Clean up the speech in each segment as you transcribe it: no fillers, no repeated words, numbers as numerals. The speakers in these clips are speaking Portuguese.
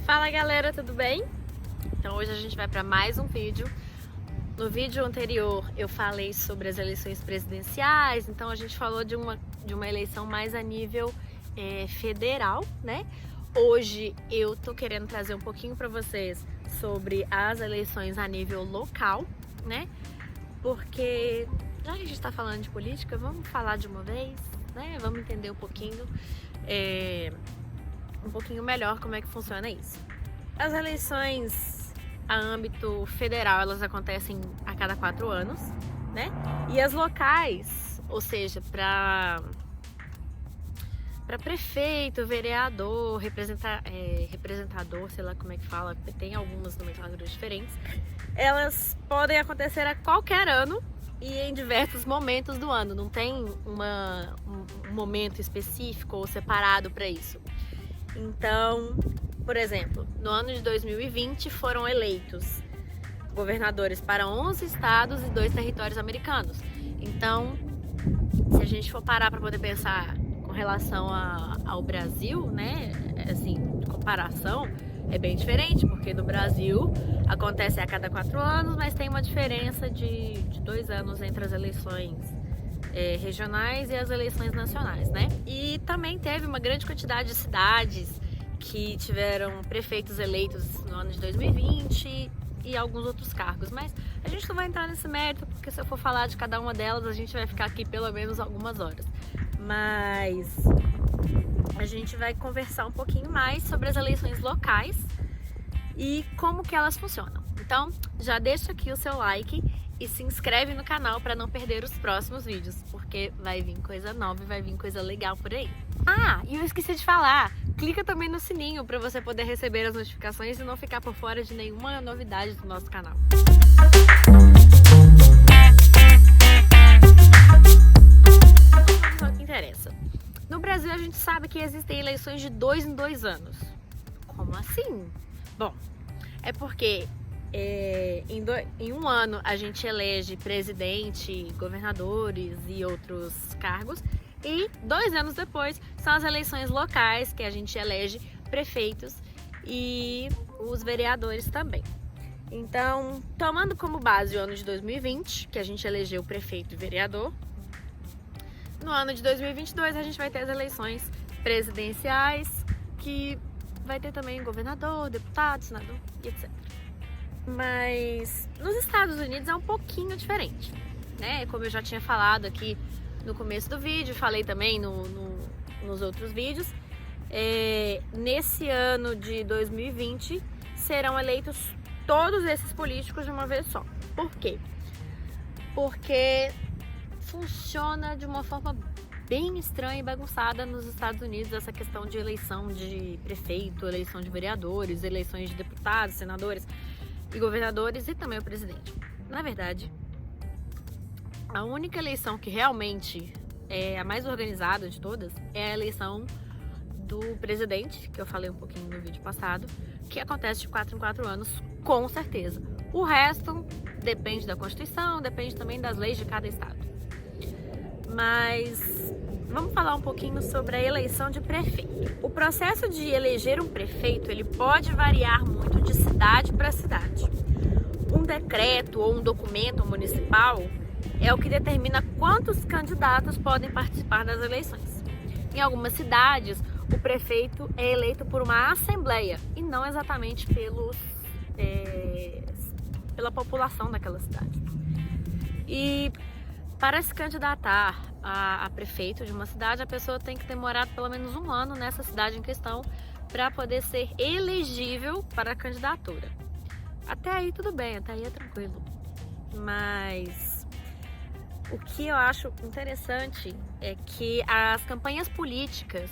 Fala galera, tudo bem? Então hoje a gente vai para mais um vídeo. No vídeo anterior eu falei sobre as eleições presidenciais, então a gente falou de uma eleição mais a nível federal, né? Hoje eu tô querendo trazer um pouquinho para vocês sobre as eleições a nível local, né? Porque já que a gente tá falando de política, vamos falar de uma vez, né? Vamos entender um pouquinho melhor como é que funciona isso. As eleições a âmbito federal, elas acontecem a cada 4 anos, né? E as locais, ou seja, para prefeito, vereador, representador, sei lá como é que fala, tem algumas nomenclaturas diferentes, elas podem acontecer a qualquer ano e em diversos momentos do ano, não tem um momento específico ou separado para isso. Então, por exemplo, no ano de 2020 foram eleitos governadores para 11 estados e 2 territórios americanos. Então, se a gente for parar para poder pensar com relação ao Brasil, né, assim, de comparação, é bem diferente, porque no Brasil acontece a cada 4 anos, mas tem uma diferença de 2 anos entre as eleições regionais e as eleições nacionais, né? E também teve uma grande quantidade de cidades que tiveram prefeitos eleitos no ano de 2020 e alguns outros cargos, mas a gente não vai entrar nesse mérito, porque se eu for falar de cada uma delas, a gente vai ficar aqui pelo menos algumas horas. Mas a gente vai conversar um pouquinho mais sobre as eleições locais e como que elas funcionam. Então, já deixa aqui o seu like e se inscreve no canal para não perder os próximos vídeos, porque vai vir coisa nova e vai vir coisa legal por aí. Ah, e eu esqueci de falar, clica também no sininho para você poder receber as notificações e não ficar por fora de nenhuma novidade do nosso canal. Vamos ao que interessa. No Brasil a gente sabe que existem eleições de 2 em 2 anos. Como assim? Bom, é porque em um ano a gente elege presidente, governadores e outros cargos, e 2 anos depois são as eleições locais, que a gente elege prefeitos e os vereadores também. Então, tomando como base o ano de 2020, que a gente elegeu prefeito e vereador, no ano de 2022 a gente vai ter as eleições presidenciais, que vai ter também governador, deputado, senador e etc. Mas nos Estados Unidos é um pouquinho diferente, né? Como eu já tinha falado aqui no começo do vídeo, falei também nos outros vídeos, nesse ano de 2020 serão eleitos todos esses políticos de uma vez só. Por quê? Porque funciona de uma forma bem estranha e bagunçada nos Estados Unidos essa questão de eleição de prefeito, eleição de vereadores, eleições de deputados, senadores e governadores e também o presidente. Na verdade, a única eleição que realmente é a mais organizada de todas é a eleição do presidente, que eu falei um pouquinho no vídeo passado, que acontece de 4 em 4 anos, com certeza. O resto depende da Constituição, depende também das leis de cada estado. Mas vamos falar um pouquinho sobre a eleição de prefeito. O processo de eleger um prefeito, ele pode variar muito de cidade para cidade. Um decreto ou um documento municipal é o que determina quantos candidatos podem participar das eleições. Em algumas cidades, o prefeito é eleito por uma assembleia e não exatamente pela população daquela cidade. E para se candidatar a prefeito de uma cidade, a pessoa tem que ter morado pelo menos 1 ano nessa cidade em questão para poder ser elegível para a candidatura. Até aí tudo bem, até aí é tranquilo. Mas o que eu acho interessante é que as campanhas políticas,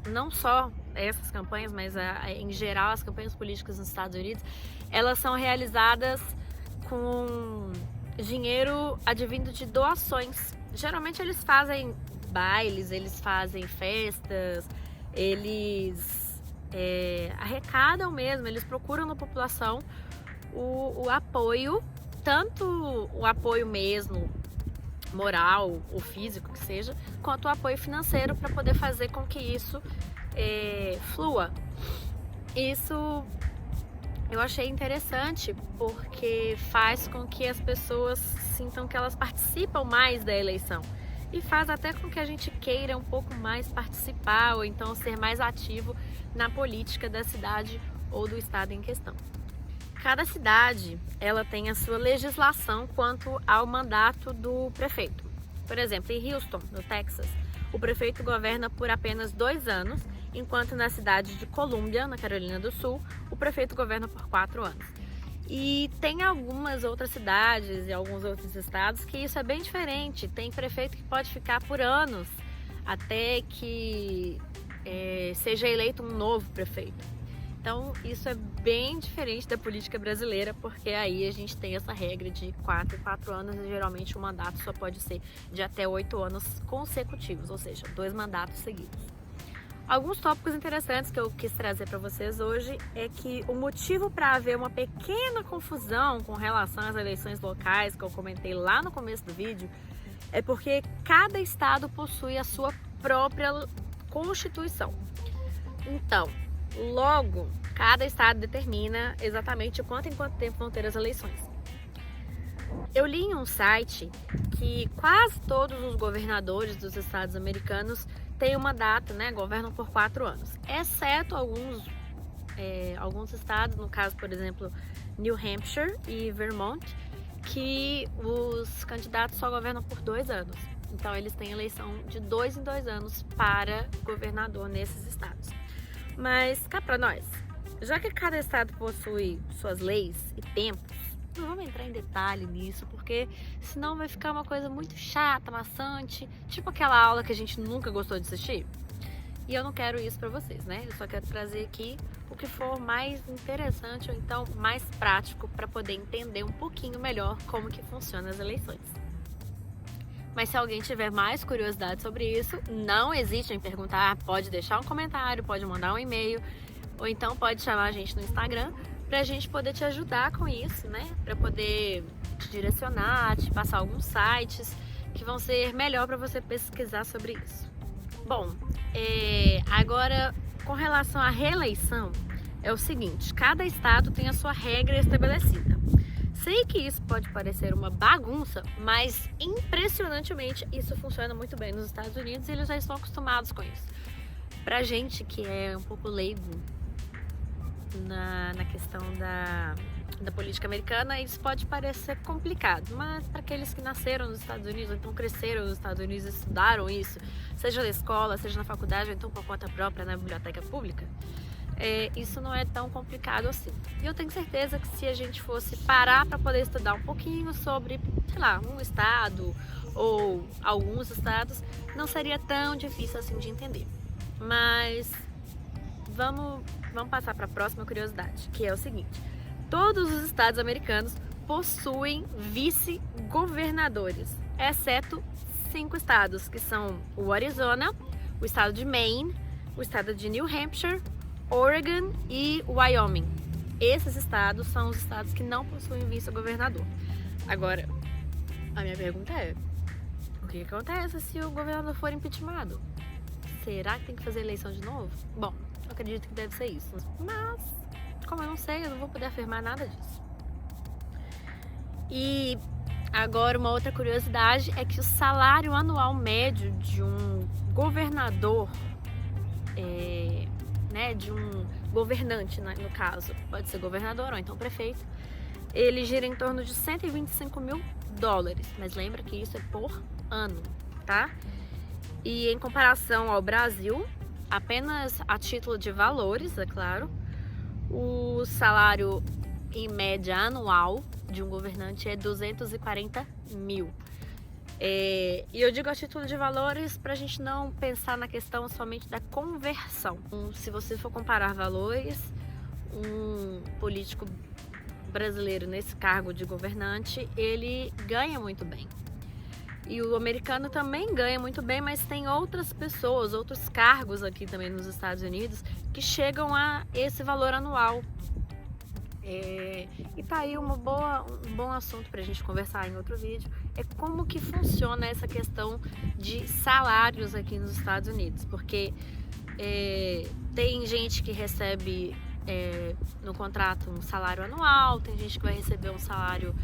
não só essas campanhas, mas em geral as campanhas políticas nos Estados Unidos, elas são realizadas com dinheiro advindo de doações. Geralmente eles fazem bailes, eles fazem festas, eles arrecadam mesmo, eles procuram na população o apoio, tanto o apoio mesmo moral ou físico que seja, quanto o apoio financeiro para poder fazer com que isso flua. Isso Eu achei interessante porque faz com que as pessoas sintam que elas participam mais da eleição e faz até com que a gente queira um pouco mais participar ou então ser mais ativo na política da cidade ou do estado em questão. Cada cidade, ela tem a sua legislação quanto ao mandato do prefeito. Por exemplo, em Houston, no Texas, o prefeito governa por apenas 2 anos, enquanto na cidade de Columbia, na Carolina do Sul, o prefeito governa por 4 anos. E tem algumas outras cidades e alguns outros estados que isso é bem diferente. Tem prefeito que pode ficar por anos até que seja eleito um novo prefeito. Então isso é bem diferente da política brasileira, porque aí a gente tem essa regra de 4 em 4 anos e geralmente o mandato só pode ser de até 8 anos consecutivos, ou seja, 2 mandatos seguidos. Alguns tópicos interessantes que eu quis trazer para vocês hoje é que o motivo para haver uma pequena confusão com relação às eleições locais, que eu comentei lá no começo do vídeo, é porque cada estado possui a sua própria Constituição. Então, logo, cada estado determina exatamente em quanto tempo vão ter as eleições. Eu li em um site que quase todos os governadores dos estados americanos têm uma data, né? Governam por 4 anos, exceto alguns estados, no caso, por exemplo, New Hampshire e Vermont, que os candidatos só governam por 2 anos. Então, eles têm eleição de 2 em 2 anos para governador nesses estados. Mas cá pra nós, já que cada estado possui suas leis e tempos, não vamos entrar em detalhe nisso, porque senão vai ficar uma coisa muito chata, maçante, tipo aquela aula que a gente nunca gostou de assistir. E eu não quero isso pra vocês, né? Eu só quero trazer aqui o que for mais interessante ou então mais prático para poder entender um pouquinho melhor como que funcionam as eleições. Mas se alguém tiver mais curiosidade sobre isso, não hesite em perguntar, pode deixar um comentário, pode mandar um e-mail, ou então pode chamar a gente no Instagram pra gente poder te ajudar com isso, né? Pra poder te direcionar, te passar alguns sites que vão ser melhor para você pesquisar sobre isso. Bom, agora com relação à reeleição, é o seguinte, cada estado tem a sua regra estabelecida. Sei que isso pode parecer uma bagunça, mas impressionantemente isso funciona muito bem nos Estados Unidos e eles já estão acostumados com isso. Pra gente que é um pouco leigo na questão da política americana, isso pode parecer complicado, mas para aqueles que nasceram nos Estados Unidos, ou então cresceram nos Estados Unidos e estudaram isso, seja na escola, seja na faculdade, ou então por conta própria na biblioteca pública, isso não é tão complicado assim. E eu tenho certeza que se a gente fosse parar para poder estudar um pouquinho sobre, sei lá, um estado ou alguns estados, não seria tão difícil assim de entender. Mas vamos passar para a próxima curiosidade, que é o seguinte: todos os estados americanos possuem vice-governadores, exceto 5 estados, que são o Arizona, o estado de Maine, o estado de New Hampshire, Oregon e Wyoming. Esses estados são os estados que não possuem vice-governador. Agora, a minha pergunta é: o que acontece se o governador for impeachmentado? Será que tem que fazer eleição de novo? Bom, eu acredito que deve ser isso. Mas, como eu não sei, eu não vou poder afirmar nada disso. E agora uma outra curiosidade é que o salário anual médio de um governador, de um governante, no caso, pode ser governador ou então prefeito, ele gira em torno de $125 mil, mas lembra que isso é por ano, tá? E em comparação ao Brasil, apenas a título de valores, é claro, o salário em média anual de um governante é 240 mil. E eu digo a título de valores para a gente não pensar na questão somente da conversão. Se você for comparar valores, um político brasileiro nesse cargo de governante, ele ganha muito bem. E o americano também ganha muito bem, mas tem outras pessoas, outros cargos aqui também nos Estados Unidos que chegam a esse valor anual. E tá aí um bom assunto pra gente conversar em outro vídeo, é como que funciona essa questão de salários aqui nos Estados Unidos, porque tem gente que recebe no contrato um salário anual, tem gente que vai receber um salário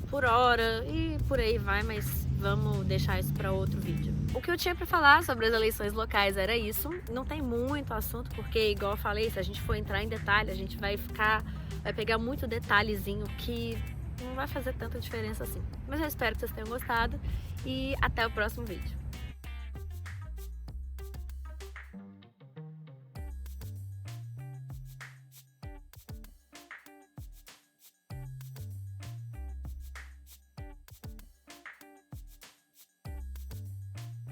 por hora e por aí vai, mas vamos deixar isso para outro vídeo. O que eu tinha para falar sobre as eleições locais era isso. Não tem muito assunto, porque igual eu falei, se a gente for entrar em detalhe, a gente vai pegar muito detalhezinho que não vai fazer tanta diferença assim. Mas eu espero que vocês tenham gostado e até o próximo vídeo.